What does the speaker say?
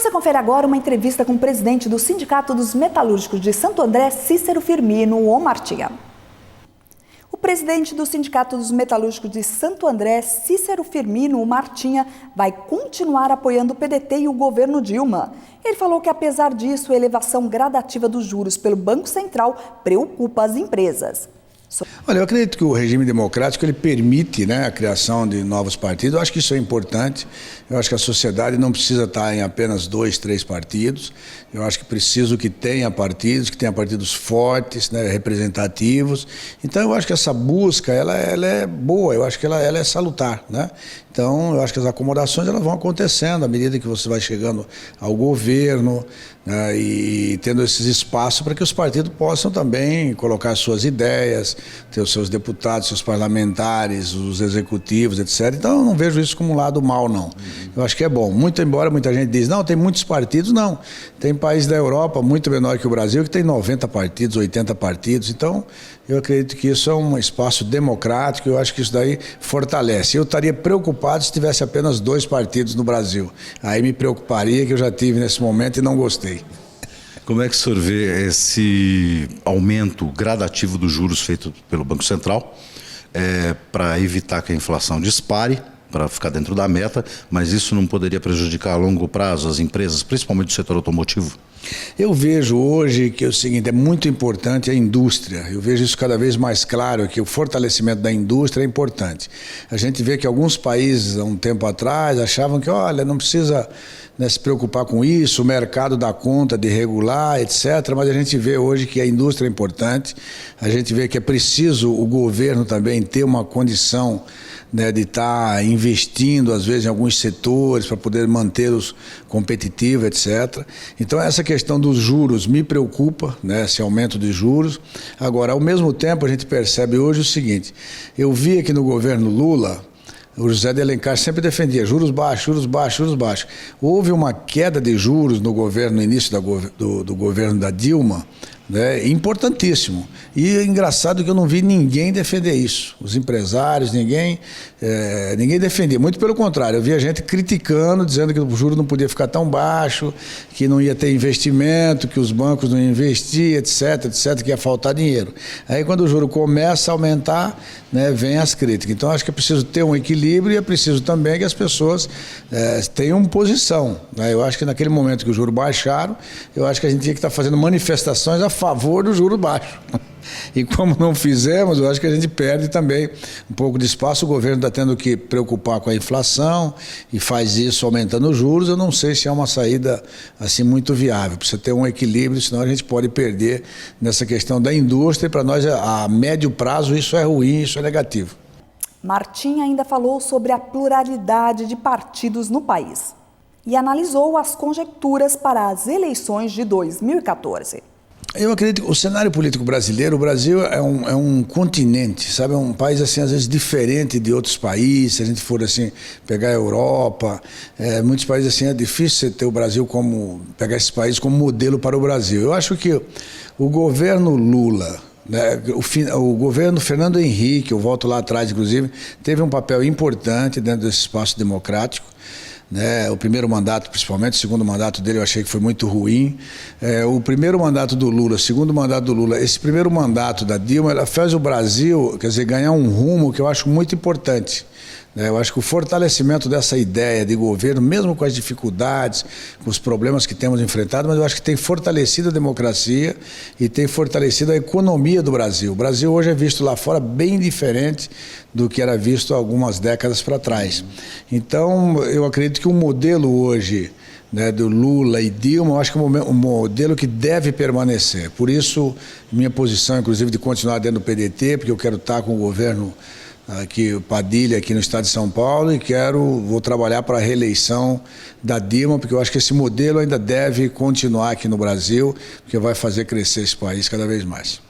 Você confere agora uma entrevista com o presidente do Sindicato dos Metalúrgicos de Santo André, Cícero Firmino, o Martinha. O presidente do Sindicato dos Metalúrgicos de Santo André, Cícero Firmino, o Martinha, vai continuar apoiando o PDT e o governo Dilma. Ele falou que, apesar disso, a elevação gradativa dos juros pelo Banco Central preocupa as empresas. Olha, eu acredito que o regime democrático ele permite, a criação de novos partidos. Eu acho que isso é importante. Eu acho que a sociedade não precisa estar em apenas 2, 3 partidos. Eu acho que preciso que tenha partidos fortes, representativos. Então, eu acho que essa busca ela é boa. Eu acho que ela é salutar, Então, eu acho que as acomodações elas vão acontecendo à medida que você vai chegando ao governo, e tendo esses espaços para que os partidos possam também colocar suas ideias, ter os seus deputados, seus parlamentares, os executivos, etc. Então, eu não vejo isso como um lado mau, não. Eu acho que é bom. Embora muita gente diz, não, tem muitos partidos, não. Tem países da Europa muito menor que o Brasil que tem 90 partidos, 80 partidos. Então, eu acredito que isso é um espaço democrático, eu acho que isso daí fortalece. Eu estaria preocupado se tivesse apenas 2 partidos no Brasil. Aí me preocuparia, que eu já tive nesse momento e não gostei. Como é que o senhor vê esse aumento gradativo dos juros feito pelo Banco Central para evitar que a inflação dispare, para ficar dentro da meta, mas isso não poderia prejudicar a longo prazo as empresas, principalmente do setor automotivo? Eu vejo hoje que é o seguinte, é muito importante a indústria. Eu vejo isso cada vez mais claro, que o fortalecimento da indústria é importante. A gente vê que alguns países, há um tempo atrás, achavam que, olha, não precisa se preocupar com isso, o mercado dá conta de regular, etc. Mas a gente vê hoje que a indústria é importante, a gente vê que é preciso o governo também ter uma condição de estar investindo, às vezes, em alguns setores para poder mantê-los competitivos, etc. Então, essa questão dos juros me preocupa, esse aumento de juros. Agora, ao mesmo tempo, a gente percebe hoje o seguinte, eu vi aqui no governo Lula, o José de Alencar sempre defendia juros baixos, juros baixos, juros baixos. Houve uma queda de juros no governo, no início do governo da Dilma, importantíssimo. E é engraçado que eu não vi ninguém defender isso. Os empresários, ninguém defendia. Muito pelo contrário, eu via gente criticando, dizendo que o juro não podia ficar tão baixo, que não ia ter investimento, que os bancos não iam investir, etc, etc, que ia faltar dinheiro. Aí quando o juro começa a aumentar, vem as críticas. Então acho que é preciso ter um equilíbrio e é preciso também que as pessoas tenham posição. Eu acho que naquele momento que o juro baixaram, eu acho que a gente tinha que estar fazendo manifestações a favor do juro baixo. E como não fizemos, eu acho que a gente perde também um pouco de espaço. O governo está tendo que preocupar com a inflação e faz isso aumentando os juros. Eu não sei se é uma saída assim muito viável. Precisa ter um equilíbrio, senão a gente pode perder nessa questão da indústria. E para nós, a médio prazo, isso é ruim, isso é negativo. Martinha ainda falou sobre a pluralidade de partidos no país e analisou as conjecturas para as eleições de 2014. Eu acredito que o cenário político brasileiro, o Brasil é um continente, sabe? É um país, assim, às vezes diferente de outros países. Se a gente for, assim, pegar a Europa, muitos países, assim, é difícil você ter o Brasil pegar esses países como modelo para o Brasil. Eu acho que o governo Lula, o governo Fernando Henrique, eu volto lá atrás, inclusive, teve um papel importante dentro desse espaço democrático. O primeiro mandato, principalmente, o segundo mandato dele eu achei que foi muito ruim. O primeiro mandato do Lula, o segundo mandato do Lula, esse primeiro mandato da Dilma, ela fez o Brasil, ganhar um rumo que eu acho muito importante. Eu acho que o fortalecimento dessa ideia de governo, mesmo com as dificuldades, com os problemas que temos enfrentado, mas eu acho que tem fortalecido a democracia e tem fortalecido a economia do Brasil. O Brasil hoje é visto lá fora bem diferente do que era visto há algumas décadas para trás. Então, eu acredito que o modelo hoje, do Lula e Dilma, eu acho que é um modelo que deve permanecer. Por isso, minha posição, inclusive, de continuar dentro do PDT, porque eu quero estar com o governo aqui, Padilha, aqui no estado de São Paulo, e vou trabalhar para a reeleição da Dilma, porque eu acho que esse modelo ainda deve continuar aqui no Brasil, porque vai fazer crescer esse país cada vez mais.